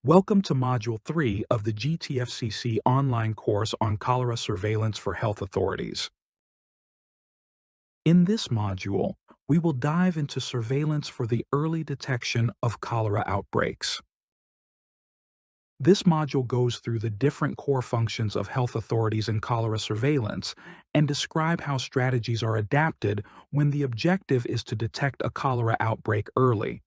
Welcome to Module 3 of the GTFCC online course on cholera surveillance for health authorities. In this module, we will dive into surveillance for the early detection of cholera outbreaks. This module goes through the different core functions of health authorities in cholera surveillance and describe how strategies are adapted when the objective is to detect a cholera outbreak early.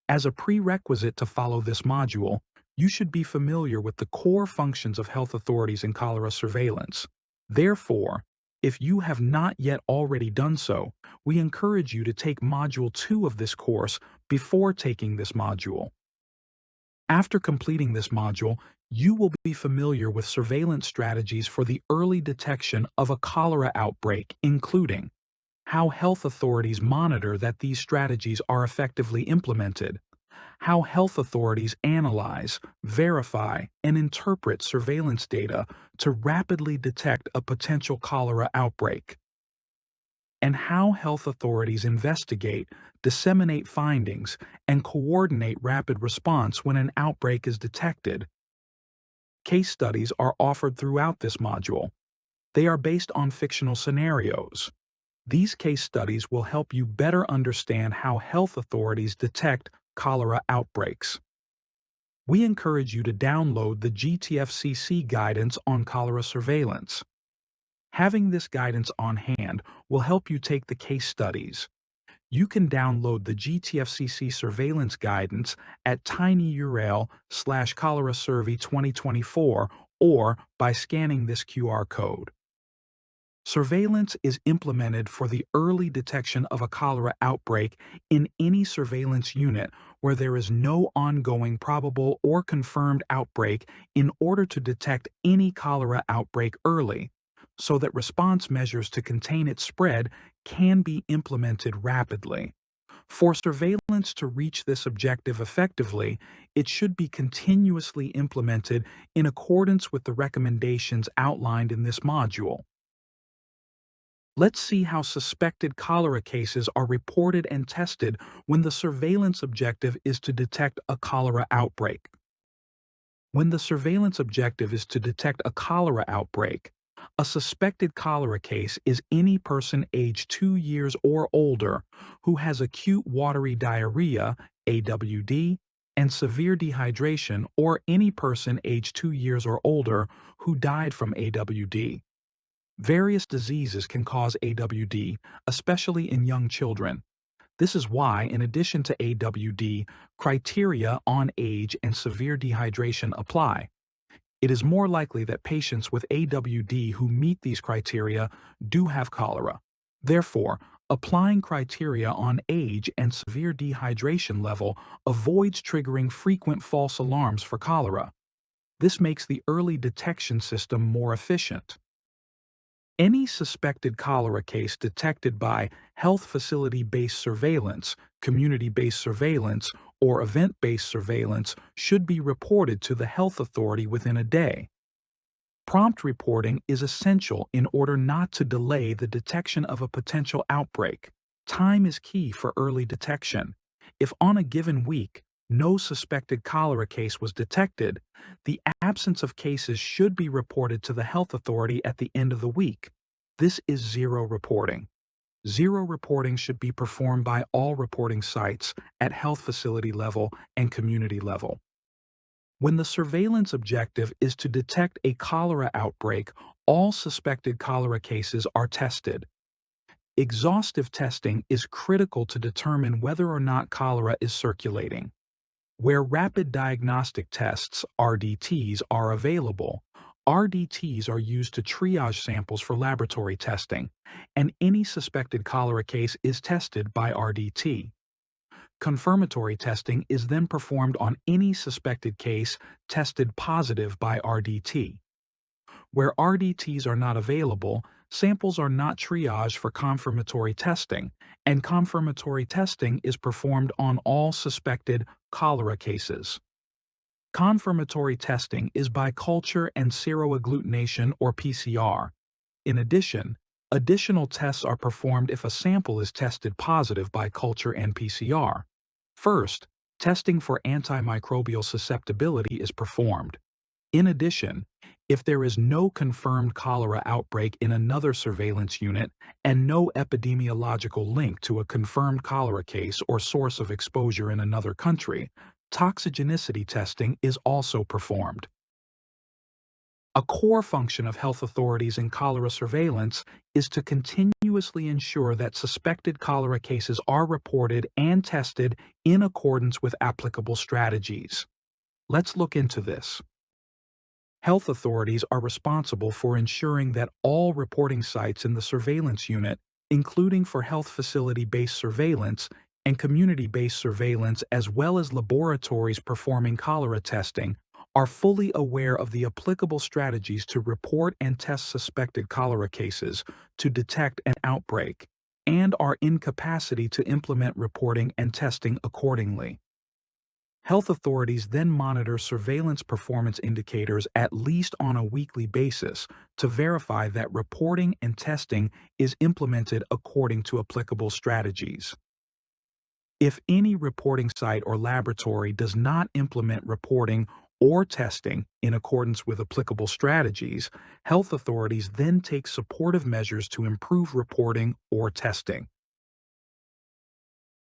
As a prerequisite to follow this module, you should be familiar with the core functions of health authorities in cholera surveillance. Therefore, if you have not yet already done so, we encourage you to take Module 2 of this course before taking this module. After completing this module, you will be familiar with surveillance strategies for the early detection of a cholera outbreak, including how health authorities monitor that these strategies are effectively implemented, how health authorities analyze, verify, and interpret surveillance data to rapidly detect a potential cholera outbreak, and how health authorities investigate, disseminate findings, and coordinate rapid response when an outbreak is detected. Case studies are offered throughout this module. They are based on fictional scenarios. These case studies will help you better understand how health authorities detect cholera outbreaks. We encourage you to download the GTFCC guidance on cholera surveillance. Having this guidance on hand will help you take the case studies. You can download the GTFCC surveillance guidance at tinyurl/cholerasurvey2024 or by scanning this QR code. Surveillance is implemented for the early detection of a cholera outbreak in any surveillance unit where there is no ongoing probable or confirmed outbreak in order to detect any cholera outbreak early, so that response measures to contain its spread can be implemented rapidly. For surveillance to reach this objective effectively, it should be continuously implemented in accordance with the recommendations outlined in this module. Let's see how suspected cholera cases are reported and tested when the surveillance objective is to detect a cholera outbreak. When the surveillance objective is to detect a cholera outbreak, a suspected cholera case is any person aged 2 years or older who has acute watery diarrhea, AWD, and severe dehydration, or any person aged 2 years or older who died from AWD. Various diseases can cause AWD, especially in young children. This is why, in addition to AWD, criteria on age and severe dehydration apply. It is more likely that patients with AWD who meet these criteria do have cholera. Therefore, applying criteria on age and severe dehydration level avoids triggering frequent false alarms for cholera. This makes the early detection system more efficient. Any suspected cholera case detected by health facility-based surveillance, community-based surveillance, or event-based surveillance should be reported to the health authority within a day. Prompt reporting is essential in order not to delay the detection of a potential outbreak. Time is key for early detection. If on a given week, no suspected cholera case was detected, the absence of cases should be reported to the health authority at the end of the week. This is zero reporting. Zero reporting should be performed by all reporting sites at health facility level and community level. When the surveillance objective is to detect a cholera outbreak, all suspected cholera cases are tested. Exhaustive testing is critical to determine whether or not cholera is circulating. Where rapid diagnostic tests, RDTs, are available, RDTs are used to triage samples for laboratory testing, and any suspected cholera case is tested by RDT. Confirmatory testing is then performed on any suspected case tested positive by RDT. Where RDTs are not available, samples are not triaged for confirmatory testing, and confirmatory testing is performed on all suspected cholera cases. Confirmatory testing is by culture and seroagglutination or PCR. In addition, additional tests are performed if a sample is tested positive by culture and PCR. First, testing for antimicrobial susceptibility is performed. In addition, if there is no confirmed cholera outbreak in another surveillance unit and no epidemiological link to a confirmed cholera case or source of exposure in another country, toxigenicity testing is also performed. A core function of health authorities in cholera surveillance is to continuously ensure that suspected cholera cases are reported and tested in accordance with applicable strategies. Let's look into this. Health authorities are responsible for ensuring that all reporting sites in the surveillance unit, including for health facility-based surveillance and community-based surveillance as well as laboratories performing cholera testing, are fully aware of the applicable strategies to report and test suspected cholera cases to detect an outbreak, and are in capacity to implement reporting and testing accordingly. Health authorities then monitor surveillance performance indicators at least on a weekly basis to verify that reporting and testing is implemented according to applicable strategies. If any reporting site or laboratory does not implement reporting or testing in accordance with applicable strategies, health authorities then take supportive measures to improve reporting or testing.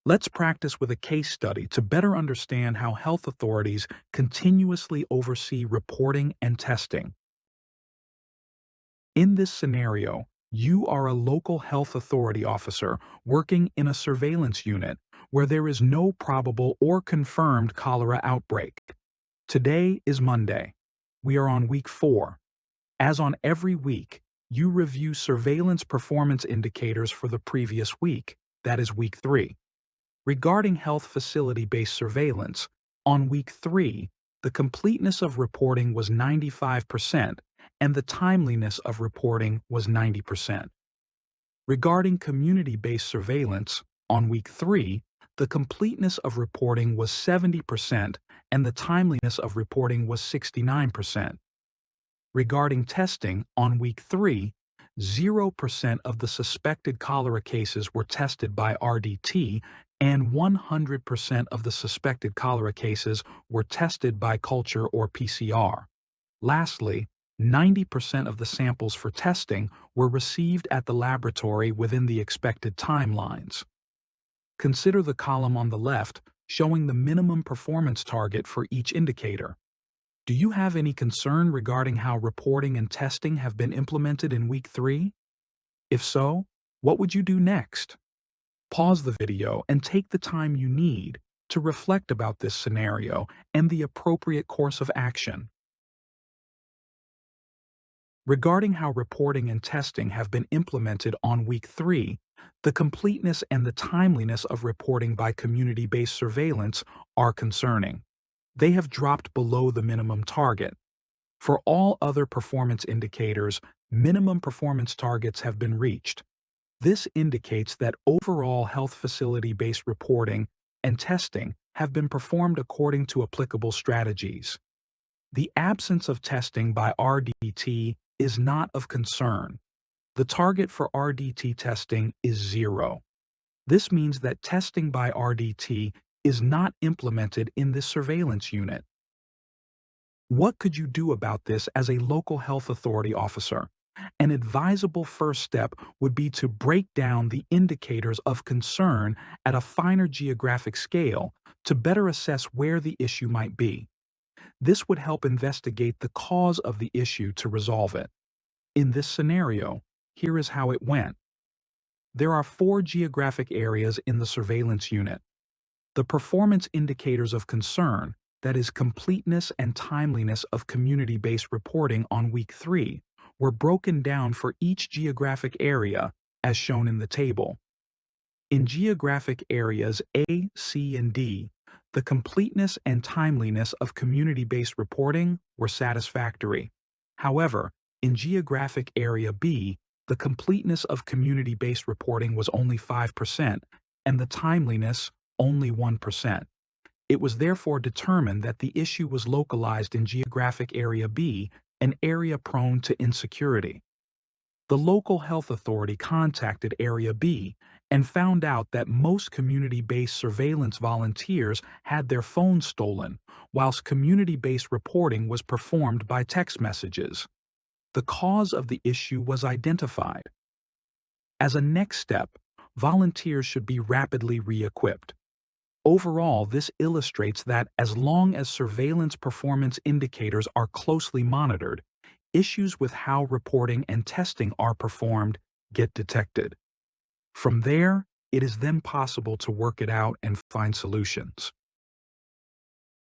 Let's practice with a case study to better understand how health authorities continuously oversee reporting and testing. In this scenario, you are a local health authority officer working in a surveillance unit where there is no probable or confirmed cholera outbreak. Today is Monday. We are on week 4. As on every week, you review surveillance performance indicators for the previous week, that is week 3. Regarding health facility-based surveillance, on week 3, the completeness of reporting was 95% and the timeliness of reporting was 90%. Regarding community-based surveillance, on week 3, the completeness of reporting was 70% and the timeliness of reporting was 69%. Regarding testing, on week 3, 0% of the suspected cholera cases were tested by RDT and 100% of the suspected cholera cases were tested by culture or PCR. Lastly, 90% of the samples for testing were received at the laboratory within the expected timelines. Consider the column on the left showing the minimum performance target for each indicator. Do you have any concern regarding how reporting and testing have been implemented in week 3? If so, what would you do next? Pause the video and take the time you need to reflect about this scenario and the appropriate course of action. Regarding how reporting and testing have been implemented on week 3, the completeness and the timeliness of reporting by community-based surveillance are concerning. They have dropped below the minimum target. For all other performance indicators, minimum performance targets have been reached. This indicates that overall health facility-based reporting and testing have been performed according to applicable strategies. The absence of testing by RDT is not of concern. The target for RDT testing is 0. This means that testing by RDT is not implemented in this surveillance unit. What could you do about this as a local health authority officer? An advisable first step would be to break down the indicators of concern at a finer geographic scale to better assess where the issue might be. This would help investigate the cause of the issue to resolve it. In this scenario, here is how it went. There are 4 geographic areas in the surveillance unit. The performance indicators of concern, that is completeness and timeliness of community-based reporting on week 3, were broken down for each geographic area as shown in the table. In geographic areas A, C, and D, the completeness and timeliness of community-based reporting were satisfactory. However, in geographic area B, the completeness of community-based reporting was only 5% and the timeliness only 1%. It was therefore determined that the issue was localized in geographic area B, an area prone to insecurity. The local health authority contacted Area B and found out that most community-based surveillance volunteers had their phones stolen, whilst community-based reporting was performed by text messages. The cause of the issue was identified. As a next step, volunteers should be rapidly re-equipped. Overall, this illustrates that as long as surveillance performance indicators are closely monitored, issues with how reporting and testing are performed get detected. From there, it is then possible to work it out and find solutions.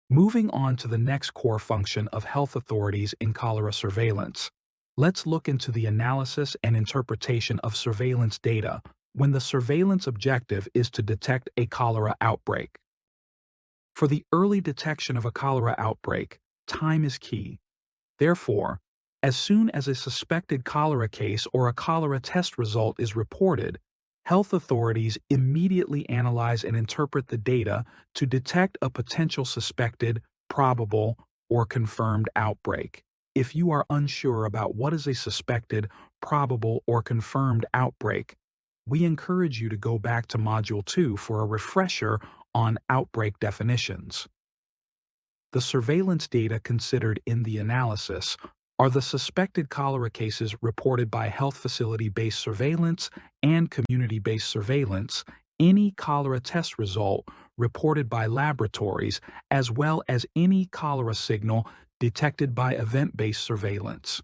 Moving on to the next core function of health authorities in cholera surveillance, let's look into the analysis and interpretation of surveillance data when the surveillance objective is to detect a cholera outbreak. For the early detection of a cholera outbreak, time is key. Therefore, as soon as a suspected cholera case or a cholera test result is reported, health authorities immediately analyze and interpret the data to detect a potential suspected, probable, or confirmed outbreak. If you are unsure about what is a suspected, probable, or confirmed outbreak, we encourage you to go back to Module 2 for a refresher on outbreak definitions. The surveillance data considered in the analysis are the suspected cholera cases reported by health facility-based surveillance and community-based surveillance, any cholera test result reported by laboratories, as well as any cholera signal detected by event-based surveillance.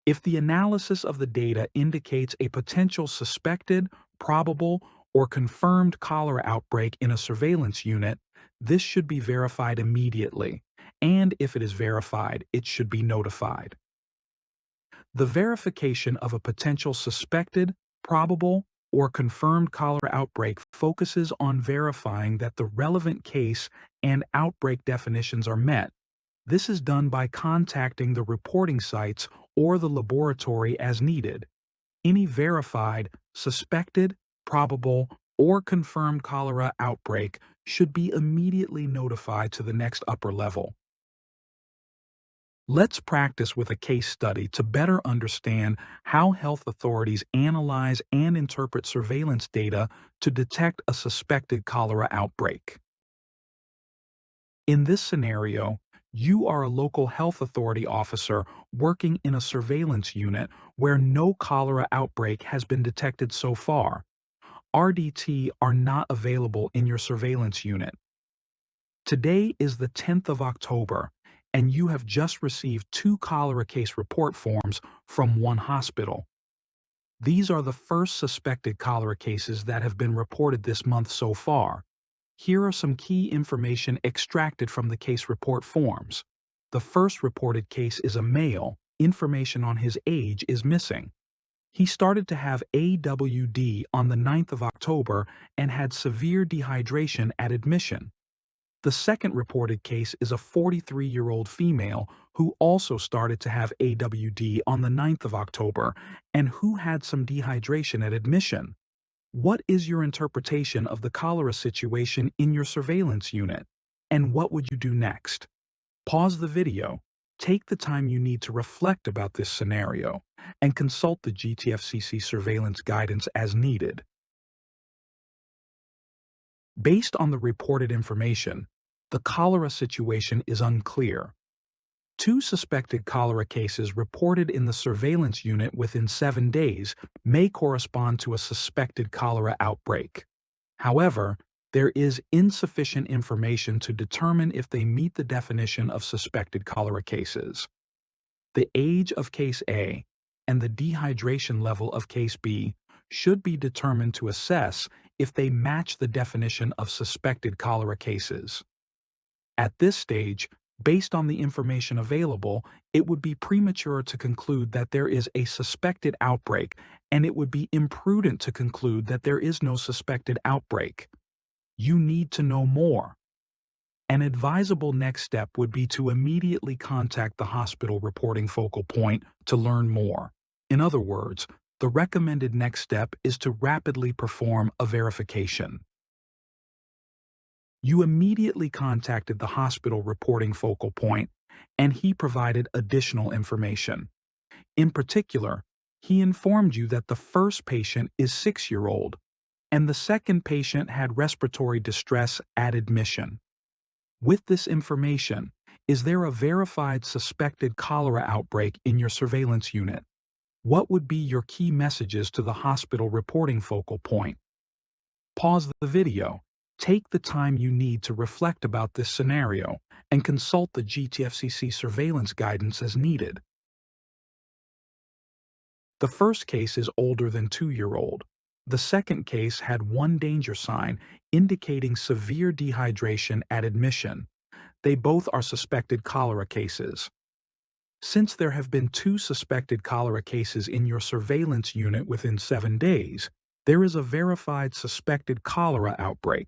If the analysis of the data indicates a potential suspected, probable, or confirmed cholera outbreak in a surveillance unit, this should be verified immediately, and if it is verified, it should be notified. The verification of a potential suspected, probable, or confirmed cholera outbreak focuses on verifying that the relevant case and outbreak definitions are met. This is done by contacting the reporting sites or the laboratory as needed. Any verified, suspected, probable, or confirmed cholera outbreak should be immediately notified to the next upper level. Let's practice with a case study to better understand how health authorities analyze and interpret surveillance data to detect a suspected cholera outbreak. In this scenario, you are a local health authority officer working in a surveillance unit where no cholera outbreak has been detected so far. RDT are not available in your surveillance unit. Today is the 10th of October, and you have just received 2 cholera case report forms from one hospital. These are the first suspected cholera cases that have been reported this month so far. Here are some key information extracted from the case report forms. The first reported case is a male. Information on his age is missing. He started to have AWD on the 9th of October and had severe dehydration at admission. The second reported case is a 43-year-old female who also started to have AWD on the 9th of October and who had some dehydration at admission. What is your interpretation of the cholera situation in your surveillance unit? And what would you do next? Pause the video, take the time you need to reflect about this scenario, and consult the GTFCC surveillance guidance as needed. Based on the reported information, the cholera situation is unclear. 2 suspected cholera cases reported in the surveillance unit within 7 days may correspond to a suspected cholera outbreak. However, there is insufficient information to determine if they meet the definition of suspected cholera cases. The age of case A and the dehydration level of case B should be determined to assess if they match the definition of suspected cholera cases. At this stage, based on the information available, it would be premature to conclude that there is a suspected outbreak, and it would be imprudent to conclude that there is no suspected outbreak. You need to know more. An advisable next step would be to immediately contact the hospital reporting focal point to learn more. In other words, the recommended next step is to rapidly perform a verification. You immediately contacted the hospital reporting focal point, and he provided additional information. In particular, he informed you that the first patient is 6-year-old, and the second patient had respiratory distress at admission. With this information, is there a verified suspected cholera outbreak in your surveillance unit? What would be your key messages to the hospital reporting focal point? Pause the video, take the time you need to reflect about this scenario, and consult the GTFCC surveillance guidance as needed. The first case is older than 2-year-old. The second case had one danger sign indicating severe dehydration at admission. They both are suspected cholera cases. Since there have been 2 suspected cholera cases in your surveillance unit within 7 days, there is a verified suspected cholera outbreak.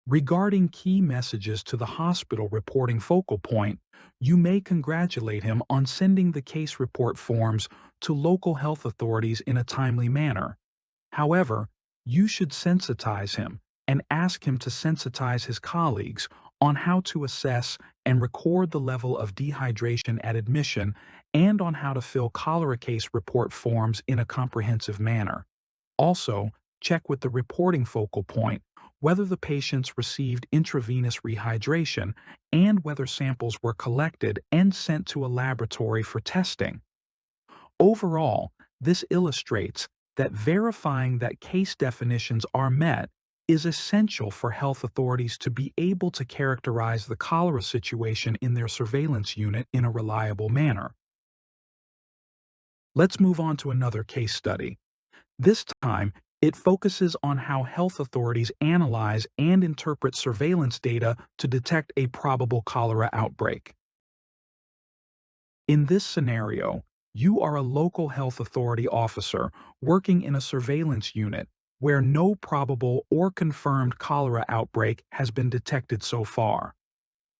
Regarding key messages to the hospital reporting focal point, you may congratulate him on sending the case report forms to local health authorities in a timely manner. However, you should sensitize him and ask him to sensitize his colleagues on how to assess and record the level of dehydration at admission and on how to fill cholera case report forms in a comprehensive manner. Also, check with the reporting focal point whether the patients received intravenous rehydration and whether samples were collected and sent to a laboratory for testing. Overall, this illustrates that verifying that case definitions are met is essential for health authorities to be able to characterize the cholera situation in their surveillance unit in a reliable manner. Let's move on to another case study. This time, it focuses on how health authorities analyze and interpret surveillance data to detect a probable cholera outbreak. In this scenario, you are a local health authority officer working in a surveillance unit where no probable or confirmed cholera outbreak has been detected so far.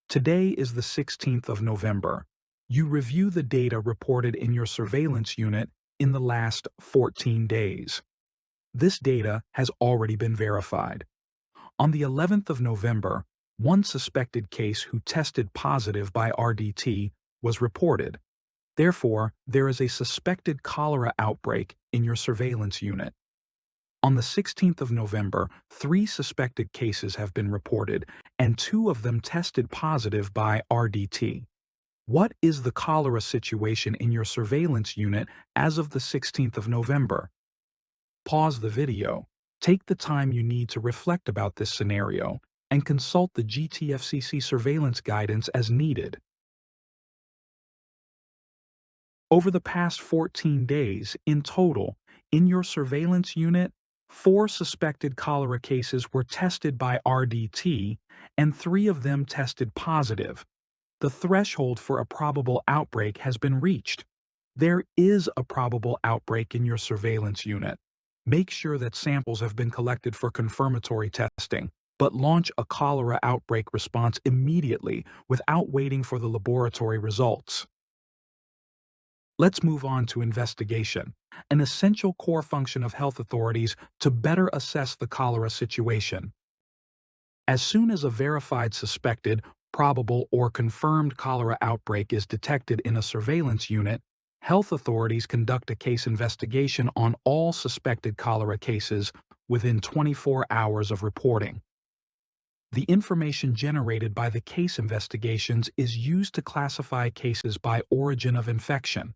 Today is the 16th of November. You review the data reported in your surveillance unit in the last 14 days. This data has already been verified. On the 11th of November, one suspected case who tested positive by RDT was reported. Therefore, there is a suspected cholera outbreak in your surveillance unit. On the 16th of November, 3 suspected cases have been reported, and 2 of them tested positive by RDT. What is the cholera situation in your surveillance unit as of the 16th of November? Pause the video, take the time you need to reflect about this scenario, and consult the GTFCC surveillance guidance as needed. Over the past 14 days, in total, in your surveillance unit, 4 suspected cholera cases were tested by RDT, and 3 of them tested positive. The threshold for a probable outbreak has been reached. There is a probable outbreak in your surveillance unit. Make sure that samples have been collected for confirmatory testing, but launch a cholera outbreak response immediately without waiting for the laboratory results. Let's move on to investigation, an essential core function of health authorities to better assess the cholera situation. As soon as a verified suspected, probable, or confirmed cholera outbreak is detected in a surveillance unit, health authorities conduct a case investigation on all suspected cholera cases within 24 hours of reporting. The information generated by the case investigations is used to classify cases by origin of infection.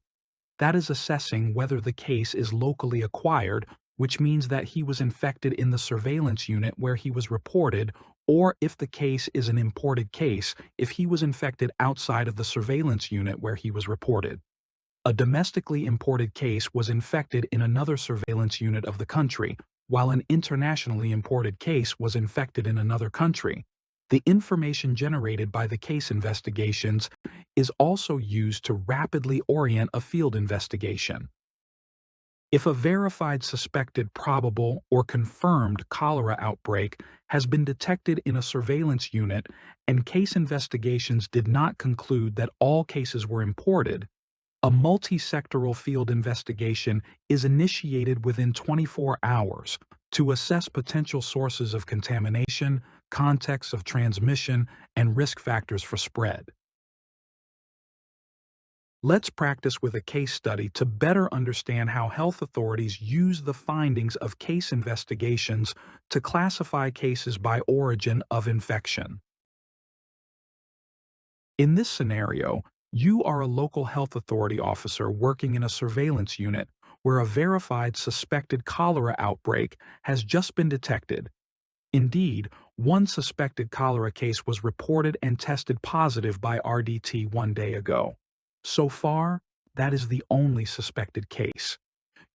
That is assessing whether the case is locally acquired, which means that he was infected in the surveillance unit where he was reported, or if the case is an imported case, if he was infected outside of the surveillance unit where he was reported. A domestically imported case was infected in another surveillance unit of the country, while an internationally imported case was infected in another country. The information generated by the case investigations is also used to rapidly orient a field investigation. If a verified suspected probable or confirmed cholera outbreak has been detected in a surveillance unit and case investigations did not conclude that all cases were imported, a multi-sectoral field investigation is initiated within 24 hours to assess potential sources of contamination, contexts of transmission, and risk factors for spread. Let's practice with a case study to better understand how health authorities use the findings of case investigations to classify cases by origin of infection. In this scenario, you are a local health authority officer working in a surveillance unit where a verified suspected cholera outbreak has just been detected. Indeed, one suspected cholera case was reported and tested positive by RDT 1 day ago. So far, that is the only suspected case.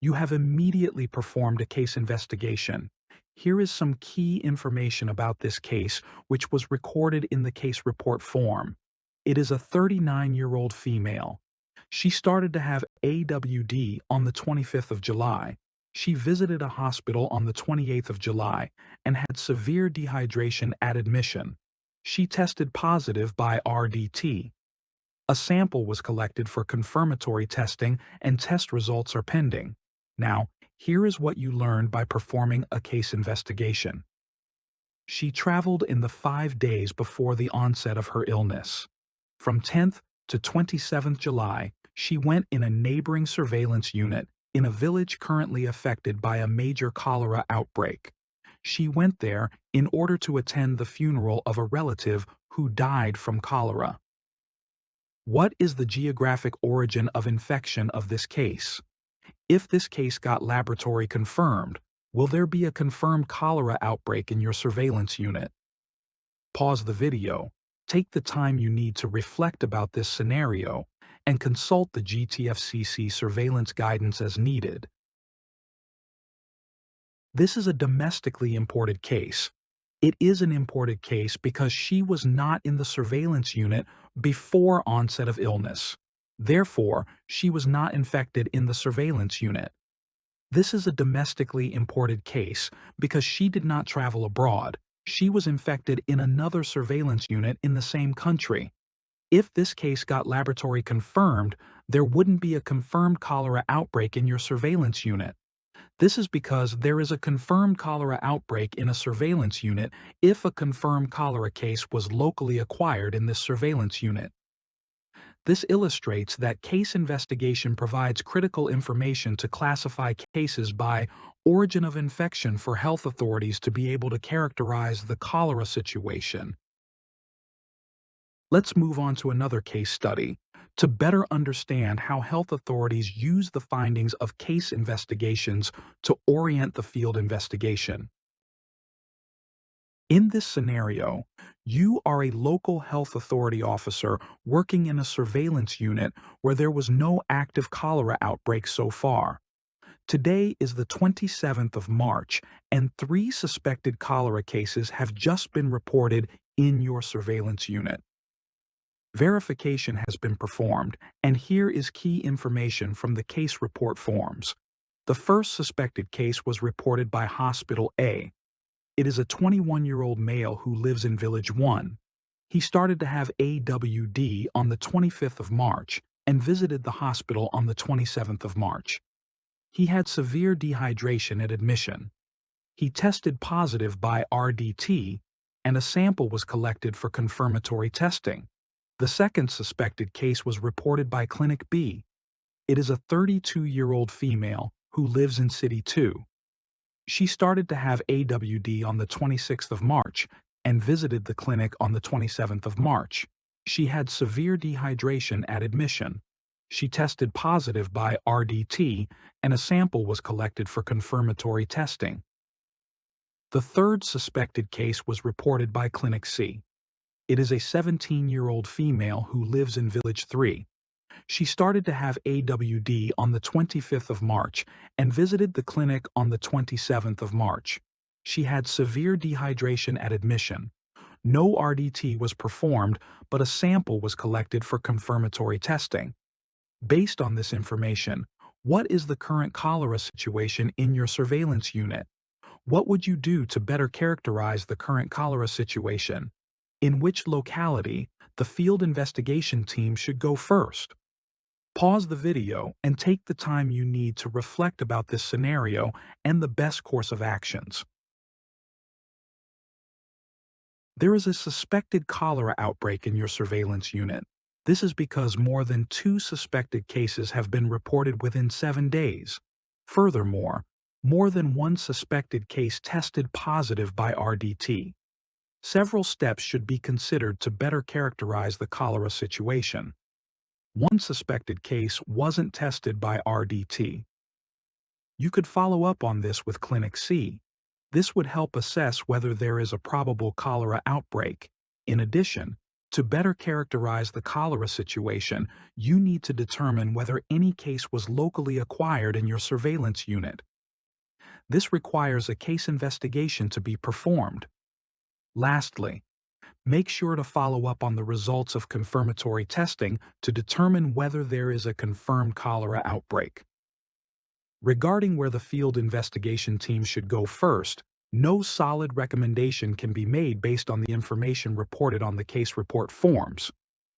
You have immediately performed a case investigation. Here is some key information about this case, which was recorded in the case report form. It is a 39-year-old female. She started to have AWD on the 25th of July. She visited a hospital on the 28th of July and had severe dehydration at admission. She tested positive by RDT. A sample was collected for confirmatory testing and test results are pending. Now, here is what you learned by performing a case investigation. She traveled in the 5 days before the onset of her illness. From 10th to 27th July, she went in a neighboring surveillance unit in a village currently affected by a major cholera outbreak. She went there in order to attend the funeral of a relative who died from cholera. What is the geographic origin of infection of this case? If this case got laboratory confirmed, will there be a confirmed cholera outbreak in your surveillance unit? Pause the video, take the time you need to reflect about this scenario, and consult the GTFCC surveillance guidance as needed. This is a domestically imported case. It is an imported case because she was not in the surveillance unit before onset of illness. Therefore, she was not infected in the surveillance unit. This is a domestically imported case because she did not travel abroad. She was infected in another surveillance unit in the same country. If this case got laboratory confirmed, there wouldn't be a confirmed cholera outbreak in your surveillance unit. This is because there is a confirmed cholera outbreak in a surveillance unit if a confirmed cholera case was locally acquired in this surveillance unit. This illustrates that case investigation provides critical information to classify cases by origin of infection for health authorities to be able to characterize the cholera situation. Let's move on to another case study to better understand how health authorities use the findings of case investigations to orient the field investigation. In this scenario, you are a local health authority officer working in a surveillance unit where there was no active cholera outbreak so far. Today is the 27th of March, and 3 suspected cholera cases have just been reported in your surveillance unit. Verification has been performed, and here is key information from the case report forms. The first suspected case was reported by Hospital A. It is a 21-year-old male who lives in Village 1. He started to have AWD on the 25th of March and visited the hospital on the 27th of March. He had severe dehydration at admission. He tested positive by RDT, and a sample was collected for confirmatory testing. The second suspected case was reported by Clinic B. It is a 32-year-old female who lives in City 2. She started to have AWD on the 26th of March and visited the clinic on the 27th of March. She had severe dehydration at admission. She tested positive by RDT, and a sample was collected for confirmatory testing. The third suspected case was reported by Clinic C. It is a 17-year-old female who lives in Village 3. She started to have AWD on the 25th of March and visited the clinic on the 27th of March. She had severe dehydration at admission. No RDT was performed, but a sample was collected for confirmatory testing. Based on this information, what is the current cholera situation in your surveillance unit? What would you do to better characterize the current cholera situation? In which locality the field investigation team should go first? Pause the video and take the time you need to reflect about this scenario and the best course of actions. There is a suspected cholera outbreak in your surveillance unit. This is because more than 2 suspected cases have been reported within 7 days. Furthermore, more than one suspected case tested positive by RDT. Several steps should be considered to better characterize the cholera situation. One suspected case wasn't tested by RDT. You could follow up on this with Clinic C. This would help assess whether there is a probable cholera outbreak. In addition, to better characterize the cholera situation, you need to determine whether any case was locally acquired in your surveillance unit. This requires a case investigation to be performed. Lastly, make sure to follow up on the results of confirmatory testing to determine whether there is a confirmed cholera outbreak. Regarding where the field investigation team should go first, no solid recommendation can be made based on the information reported on the case report forms.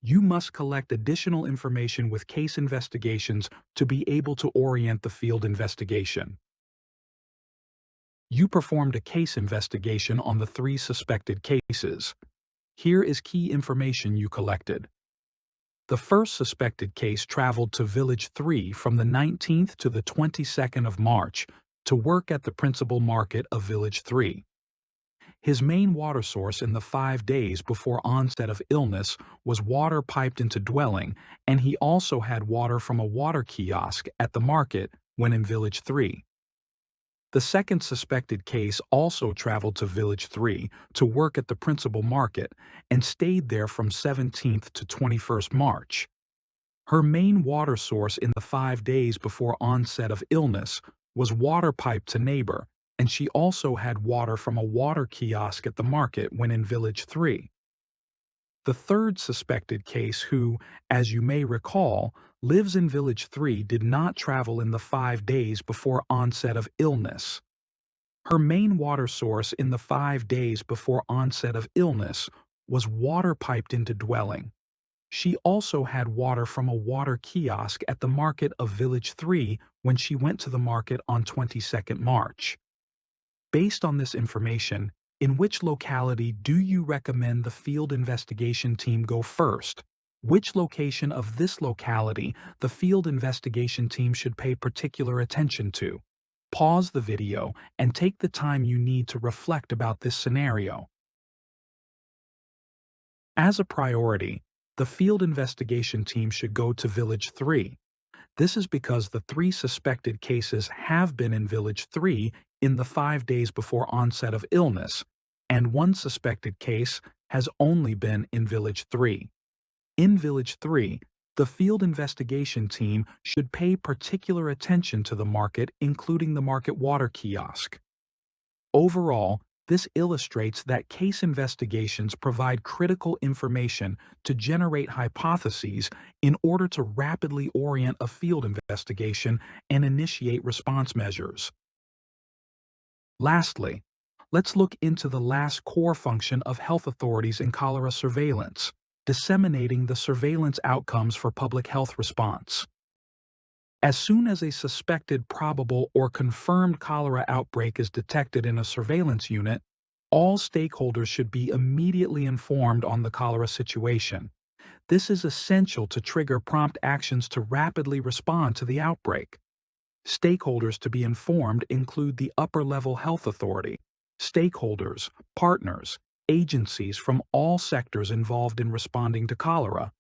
You must collect additional information with case investigations to be able to orient the field investigation. You performed a case investigation on the 3 suspected cases. Here is key information you collected. The first suspected case traveled to Village 3 from the 19th to the 22nd of March to work at the principal market of Village 3. His main water source in the 5 days before onset of illness was water piped into dwelling, and he also had water from a water kiosk at the market when in Village 3. The second suspected case also traveled to Village 3 to work at the principal market and stayed there from 17th to 21st March. Her main water source in the 5 days before onset of illness was water piped to neighbor, and she also had water from a water kiosk at the market when in Village 3. The third suspected case who, as you may recall, lives in Village 3 did not travel in the 5 days before onset of illness. Her main water source in the 5 days before onset of illness was water piped into dwelling. She also had water from a water kiosk at the market of Village 3 when she went to the market on 22nd March. Based on this information, in which locality do you recommend the field investigation team go first? Which location of this locality the field investigation team should pay particular attention to? Pause the video and take the time you need to reflect about this scenario. As a priority, the field investigation team should go to Village 3. This is because the 3 suspected cases have been in Village 3 in the 5 days before onset of illness, and one suspected case has only been in Village 3. In Village 3, the field investigation team should pay particular attention to the market, including the market water kiosk. Overall, this illustrates that case investigations provide critical information to generate hypotheses in order to rapidly orient a field investigation and initiate response measures. Lastly, let's look into the last core function of health authorities in cholera surveillance: disseminating the surveillance outcomes for public health response. As soon as a suspected, probable, or confirmed cholera outbreak is detected in a surveillance unit, all stakeholders should be immediately informed on the cholera situation. This is essential to trigger prompt actions to rapidly respond to the outbreak. Stakeholders to be informed include the upper-level health authority, stakeholders, partners, agencies from all sectors involved in responding to cholera,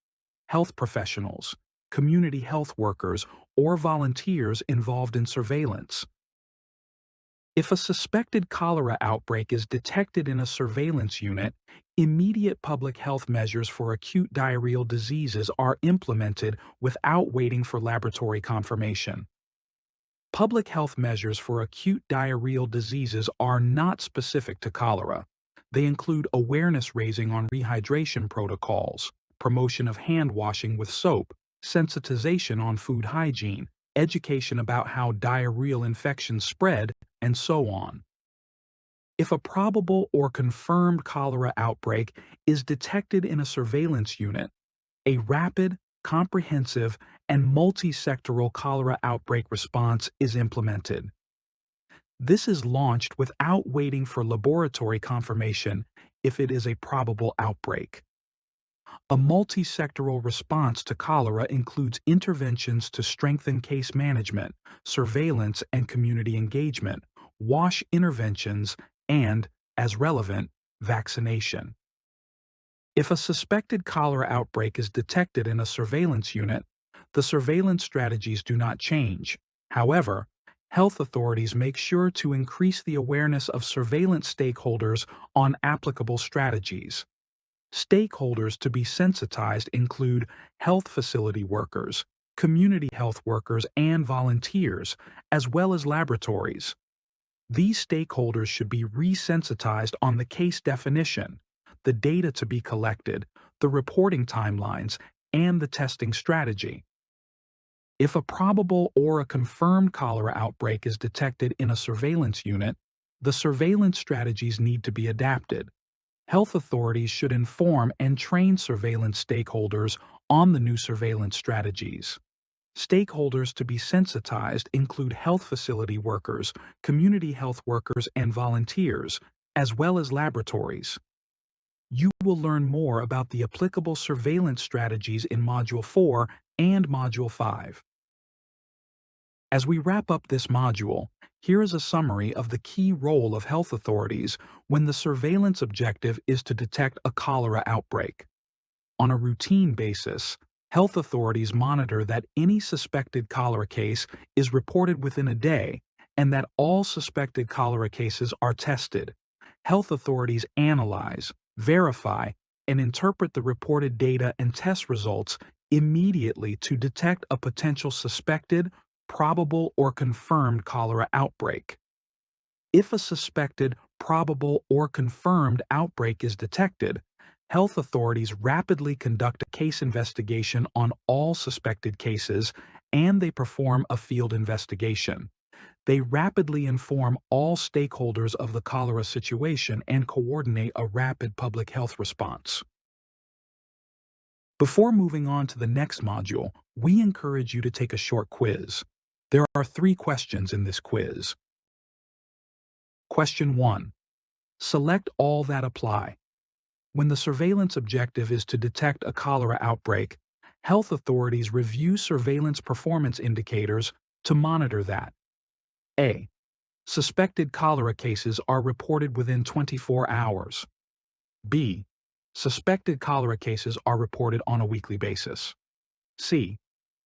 health professionals, community health workers, or volunteers involved in surveillance. If a suspected cholera outbreak is detected in a surveillance unit, immediate public health measures for acute diarrheal diseases are implemented without waiting for laboratory confirmation. Public health measures for acute diarrheal diseases are not specific to cholera. They include awareness raising on rehydration protocols, promotion of hand washing with soap, sensitization on food hygiene, education about how diarrheal infections spread, and so on. If a probable or confirmed cholera outbreak is detected in a surveillance unit, a rapid, comprehensive, and multi-sectoral cholera outbreak response is implemented. This is launched without waiting for laboratory confirmation if it is a probable outbreak. A multi-sectoral response to cholera includes interventions to strengthen case management, surveillance and community engagement, WASH interventions, and, as relevant, vaccination. If a suspected cholera outbreak is detected in a surveillance unit, the surveillance strategies do not change. However, health authorities make sure to increase the awareness of surveillance stakeholders on applicable strategies. Stakeholders to be sensitized include health facility workers, community health workers, and volunteers, as well as laboratories. These stakeholders should be resensitized on the case definition, the data to be collected, the reporting timelines, and the testing strategy. If a probable or a confirmed cholera outbreak is detected in a surveillance unit, the surveillance strategies need to be adapted. Health authorities should inform and train surveillance stakeholders on the new surveillance strategies. Stakeholders to be sensitized include health facility workers, community health workers, and volunteers, as well as laboratories. You will learn more about the applicable surveillance strategies in Module 4 and Module 5. As we wrap up this module, here is a summary of the key role of health authorities when the surveillance objective is to detect a cholera outbreak. On a routine basis, health authorities monitor that any suspected cholera case is reported within a day and that all suspected cholera cases are tested. Health authorities analyze, verify, and interpret the reported data and test results immediately to detect a potential suspected, probable, or confirmed cholera outbreak. If a suspected, probable, or confirmed outbreak is detected, health authorities rapidly conduct a case investigation on all suspected cases and they perform a field investigation. They rapidly inform all stakeholders of the cholera situation and coordinate a rapid public health response. Before moving on to the next module, we encourage you to take a short quiz. There are 3 questions in this quiz. Question 1. Select all that apply. When the surveillance objective is to detect a cholera outbreak, health authorities review surveillance performance indicators to monitor that. A. Suspected cholera cases are reported within 24 hours. B. Suspected cholera cases are reported on a weekly basis. C.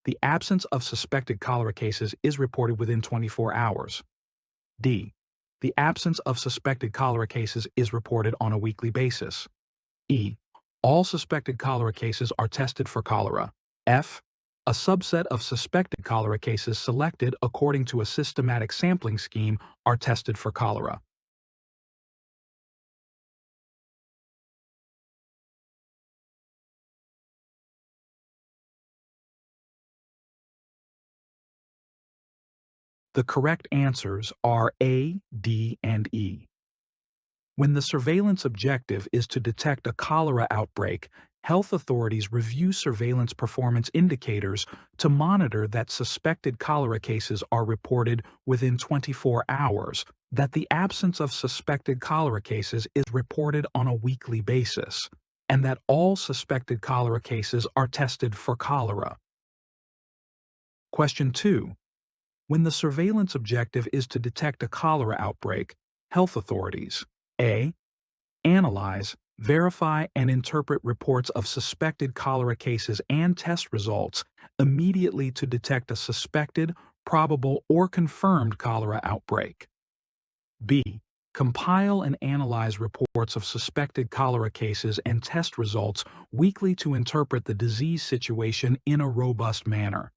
The absence of suspected cholera cases is reported within 24 hours. D. The absence of suspected cholera cases is reported on a weekly basis. E. All suspected cholera cases are tested for cholera. F. A subset of suspected cholera cases selected according to a systematic sampling scheme are tested for cholera. The correct answers are A, D, and E. When the surveillance objective is to detect a cholera outbreak, health authorities review surveillance performance indicators to monitor that suspected cholera cases are reported within 24 hours, that the absence of suspected cholera cases is reported on a weekly basis, and that all suspected cholera cases are tested for cholera. Question 2. When the surveillance objective is to detect a cholera outbreak, health authorities A. Analyze, verify, and interpret reports of suspected cholera cases and test results immediately to detect a suspected, probable, or confirmed cholera outbreak. B. Compile and analyze reports of suspected cholera cases and test results weekly to interpret the disease situation in a robust manner.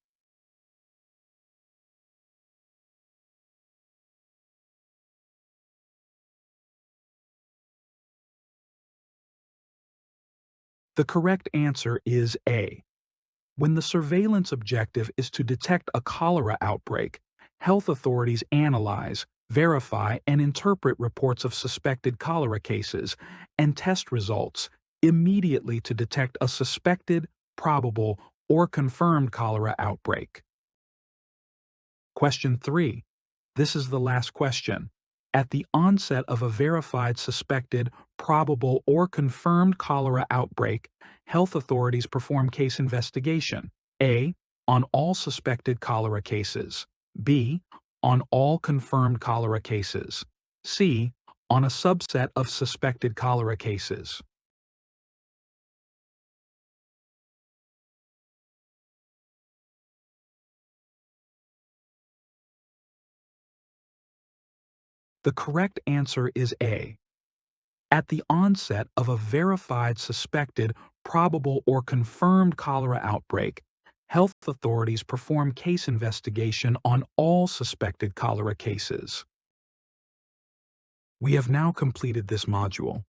The correct answer is A. When the surveillance objective is to detect a cholera outbreak, health authorities analyze, verify, and interpret reports of suspected cholera cases and test results immediately to detect a suspected, probable, or confirmed cholera outbreak. Question 3. This is the last question. At the onset of a verified suspected, probable, or confirmed cholera outbreak, health authorities perform case investigation. A. On all suspected cholera cases. B. On all confirmed cholera cases. C. On a subset of suspected cholera cases. The correct answer is A. At the onset of a verified, suspected, probable, or confirmed cholera outbreak, health authorities perform case investigation on all suspected cholera cases. We have now completed this module.